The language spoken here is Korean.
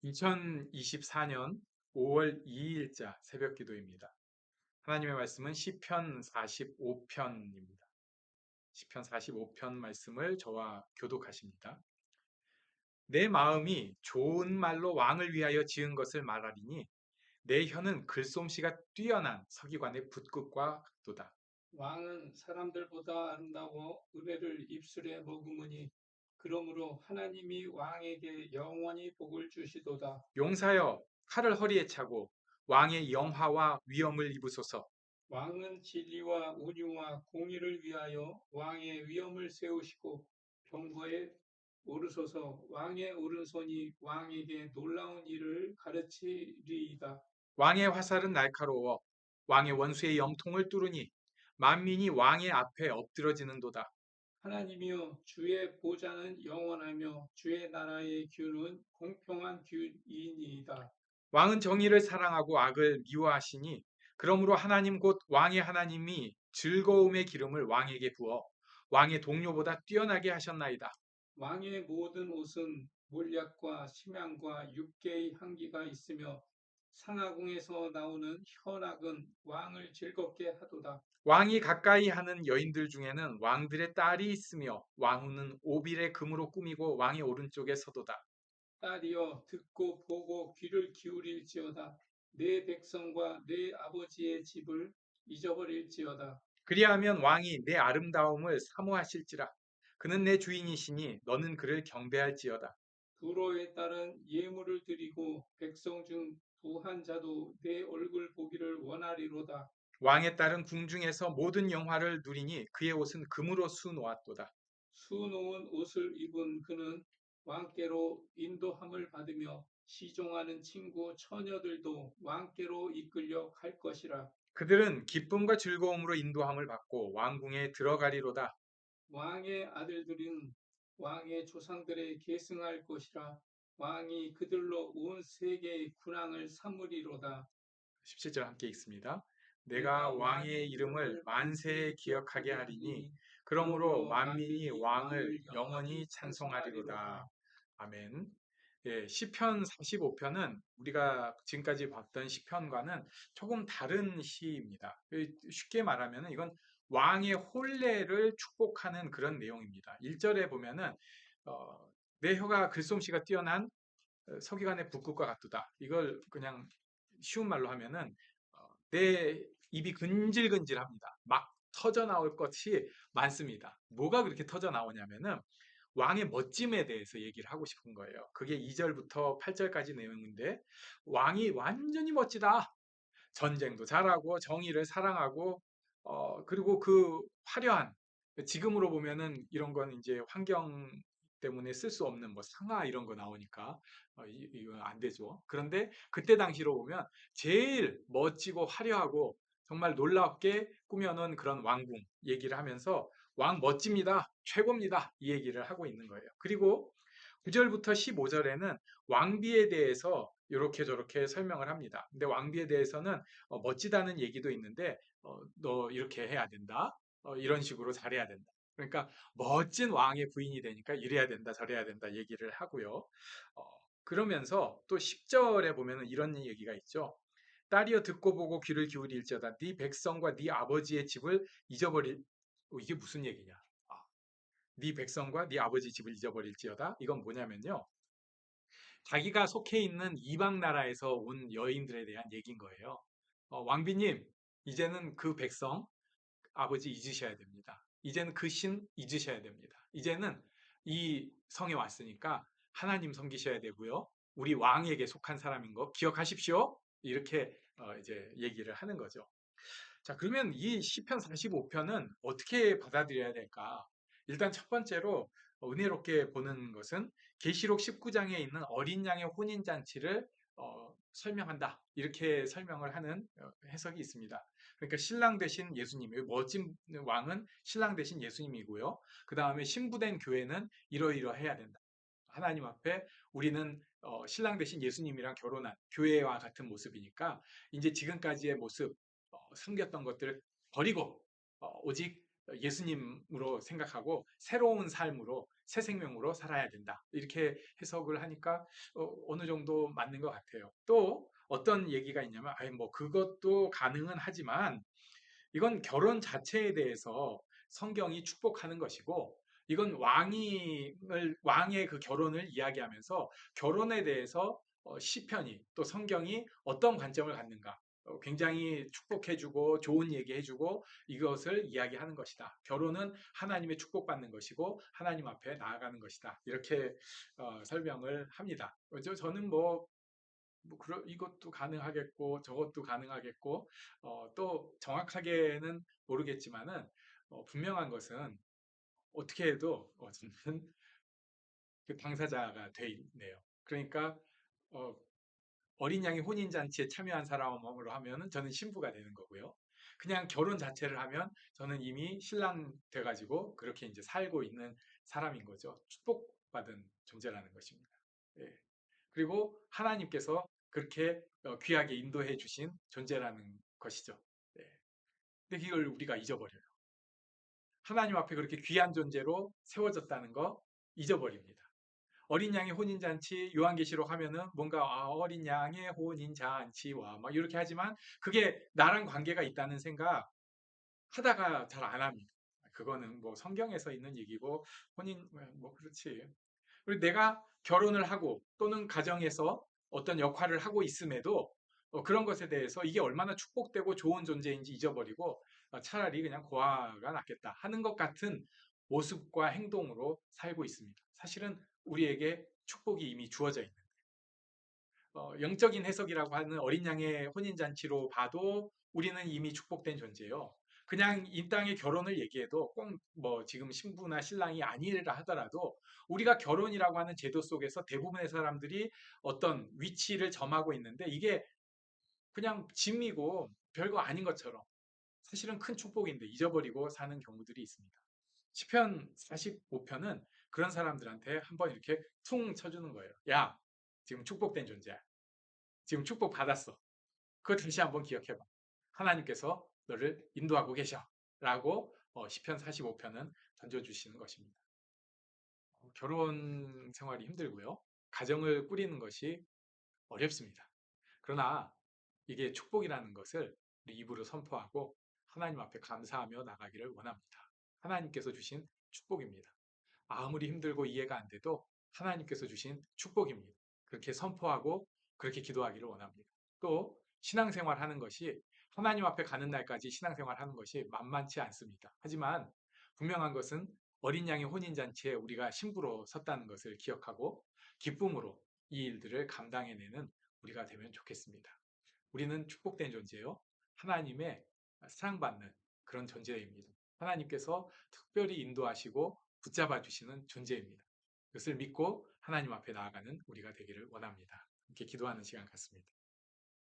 2024년 5월 2일자 새벽 기도입니다. 하나님의 말씀은 시편 45편입니다. 시편 45편 말씀을 저와 교독하십니다. 내 마음이 좋은 말로 왕을 위하여 지은 것을 말하리니 내 혀는 글솜씨가 뛰어난 서기관의 붓끝과 같도다. 왕은 사람들보다 아름다워 은혜를 입술에 머금으니 그러므로 하나님이 왕에게 영원히 복을 주시도다. 용사여 칼을 허리에 차고 왕의 영화와 위엄을 입으소서. 왕은 진리와 온유와 공의를 위하여 왕의 위엄을 세우시고 병거에 오르소서. 왕의 오른손이 왕에게 놀라운 일을 가르치리이다. 왕의 화살은 날카로워 왕의 원수의 염통을 뚫으니 만민이 왕의 앞에 엎드러지는도다. 하나님이여, 주의 보좌는 영원하며 주의 나라의 규는 공평한 규이니이다. 왕은 정의를 사랑하고 악을 미워하시니 그러므로 하나님 곧 왕의 하나님이 즐거움의 기름을 왕에게 부어 왕의 동료보다 뛰어나게 하셨나이다. 왕의 모든 옷은 몰약과 심양과 육개의 향기가 있으며 상하궁에서 나오는 현악은 왕을 즐겁게 하도다. 왕이 가까이 하는 여인들 중에는 왕들의 딸이 있으며 왕후는 오빌의 금으로 꾸미고 왕의 오른쪽에 서도다. 딸이여, 듣고 보고 귀를 기울일지어다. 내 백성과 내 아버지의 집을 잊어버릴지어다. 그리하면 왕이 내 아름다움을 사모하실지라. 그는 내 주인이시니 너는 그를 경배할지어다. 두로의 딸은 예물을 드리고 백성 중 부한 자도 내 얼굴 보기를 원하리로다. 왕의 딸은 궁중에서 모든 영화를 누리니 그의 옷은 금으로 수놓았도다. 수놓은 옷을 입은 그는 왕께로 인도함을 받으며 시종하는 친구 처녀들도 왕께로 이끌려 갈 것이라. 그들은 기쁨과 즐거움으로 인도함을 받고 왕궁에 들어가리로다. 왕의 아들들은 왕의 조상들의 계승할 것이라. 왕이 그들로 온 세계의 군왕을 삼으리로다. 17절 함께 읽습니다. 내가 내가 왕의 왕의 이름을 이름을 만세에 만세히 기억하게 기억하게 하리니 하리니 그러므로 그러므로 만민이 만민이 왕을 왕을 영원히 영원히 찬송하리로다. 찬송하리로다. 아멘. 예, 시편 45편은 우리가 지금까지 봤던 시편과는 조금 다른 시입니다. 쉽게 말하면 이건 왕의 혼례를 축복하는 그런 내용입니다. 1절에 보면은 어, 내 혀가 글솜씨가 뛰어난 서기관의 붓끝과 같도다. 이걸 그냥 쉬운 말로 하면은 내 입이 근질근질합니다. 막 터져 나올 것이 많습니다. 뭐가 그렇게 터져 나오냐면은 왕의 멋짐에 대해서 얘기를 하고 싶은 거예요. 그게 2절부터 8절까지 내용인데 왕이 완전히 멋지다. 전쟁도 잘하고 정의를 사랑하고 그리고 그 화려한 지금으로 보면은 이런 건 이제 환경 때문에 쓸 수 없는 뭐 상하 이런 거 나오니까 이거 안 되죠. 그런데 그때 당시로 보면 제일 멋지고 화려하고 정말 놀랍게 꾸며놓은 그런 왕궁 얘기를 하면서 왕 멋집니다. 최고입니다. 이 얘기를 하고 있는 거예요. 그리고 9절부터 15절에는 왕비에 대해서 이렇게 저렇게 설명을 합니다. 근데 왕비에 대해서는 멋지다는 얘기도 있는데 너 이렇게 해야 된다. 이런 식으로 잘해야 된다. 그러니까 멋진 왕의 부인이 되니까 이래야 된다, 저래야 된다 얘기를 하고요. 그러면서 또 10절에 보면 이런 얘기가 있죠. 딸이여 듣고 보고 귀를 기울일지어다. 네 백성과 네 아버지의 집을 잊어버릴 이게 무슨 얘기냐? 아, 네 백성과 네 아버지 집을 잊어버릴지어다. 이건 뭐냐면요. 자기가 속해 있는 이방 나라에서 온 여인들에 대한 얘기인 거예요. 왕비님, 이제는 그 백성, 아버지 잊으셔야 됩니다. 이제는 그 신 잊으셔야 됩니다. 이제는 이 성에 왔으니까 하나님 섬기셔야 되고요. 우리 왕에게 속한 사람인 거 기억하십시오. 이렇게 이제 얘기를 하는 거죠. 자, 그러면 이 시편 45편은 어떻게 받아들여야 될까? 일단 첫 번째로 은혜롭게 보는 것은 계시록 19장에 있는 어린 양의 혼인 잔치를 설명한다. 이렇게 설명을 하는 해석이 있습니다. 그러니까 신랑 되신 예수님, 멋진 왕은 신랑 되신 예수님이고요. 그 다음에 신부된 교회는 이러이러해야 된다. 하나님 앞에 우리는 신랑 되신 예수님이랑 결혼한 교회와 같은 모습이니까 이제 지금까지의 모습, 숨겼던 것들을 버리고 오직 예수님으로 생각하고 새로운 삶으로 새 생명으로 살아야 된다. 이렇게 해석을 하니까 어느 정도 맞는 것 같아요. 또 어떤 얘기가 있냐면, 아니 뭐 그것도 가능은 하지만 이건 결혼 자체에 대해서 성경이 축복하는 것이고, 이건 왕의 그 결혼을 이야기하면서 결혼에 대해서 시편이 또 성경이 어떤 관점을 갖는가 굉장히 축복해주고 좋은 얘기해주고 이것을 이야기하는 것이다. 결혼은 하나님의 축복받는 것이고 하나님 앞에 나아가는 것이다. 이렇게 설명을 합니다. 저는 이것도 가능하겠고 저것도 가능하겠고 또 정확하게는 모르겠지만은 분명한 것은 어떻게 해도 저는 그 당사자가 돼 있네요. 그러니까 어, 어린 양의 혼인 잔치에 참여한 사람으로 하면은 저는 신부가 되는 거고요. 그냥 결혼 자체를 하면 저는 이미 신랑 돼가지고 그렇게 이제 살고 있는 사람인 거죠. 축복받은 존재라는 것입니다. 예. 그리고 하나님께서 그렇게 귀하게 인도해 주신 존재라는 것이죠. 네. 근데 이걸 우리가 잊어버려요. 하나님 앞에 그렇게 귀한 존재로 세워졌다는 거 잊어버립니다. 어린 양의 혼인잔치 요한계시록 하면은 뭔가 어린 양의 혼인잔치와 막 이렇게 하지만 그게 나랑 관계가 있다는 생각 하다가 잘 안 합니다. 그거는 뭐 성경에서 있는 얘기고 혼인 뭐 그렇지. 그리고 내가 결혼을 하고 또는 가정에서 어떤 역할을 하고 있음에도 그런 것에 대해서 이게 얼마나 축복되고 좋은 존재인지 잊어버리고 차라리 그냥 고아가 낫겠다 하는 것 같은 모습과 행동으로 살고 있습니다. 사실은 우리에게 축복이 이미 주어져 있는 영적인 해석이라고 하는 어린 양의 혼인잔치로 봐도 우리는 이미 축복된 존재예요. 그냥 이 땅의 결혼을 얘기해도 꼭 뭐 지금 신부나 신랑이 아니라 하더라도 우리가 결혼이라고 하는 제도 속에서 대부분의 사람들이 어떤 위치를 점하고 있는데 이게 그냥 짐이고 별거 아닌 것처럼 사실은 큰 축복인데 잊어버리고 사는 경우들이 있습니다. 시편 45편은 그런 사람들한테 한번 이렇게 퉁 쳐주는 거예요. 야, 지금 축복된 존재야. 지금 축복 받았어. 그거 다시 한번 기억해봐. 하나님께서 너를 인도하고 계셔. 라고 시편 45편은 던져주시는 것입니다. 결혼 생활이 힘들고요. 가정을 꾸리는 것이 어렵습니다. 그러나 이게 축복이라는 것을 우리 입으로 선포하고 하나님 앞에 감사하며 나가기를 원합니다. 하나님께서 주신 축복입니다. 아무리 힘들고 이해가 안 돼도 하나님께서 주신 축복입니다. 그렇게 선포하고 그렇게 기도하기를 원합니다. 또 신앙생활 하는 것이 하나님 앞에 가는 날까지 신앙생활 하는 것이 만만치 않습니다. 하지만 분명한 것은 어린 양의 혼인잔치에 우리가 신부로 섰다는 것을 기억하고 기쁨으로 이 일들을 감당해내는 우리가 되면 좋겠습니다. 우리는 축복된 존재요. 하나님의 사랑받는 그런 존재입니다. 하나님께서 특별히 인도하시고 붙잡아 주시는 존재입니다. 그것을 믿고 하나님 앞에 나아가는 우리가 되기를 원합니다. 이렇게 기도하는 시간 같습니다.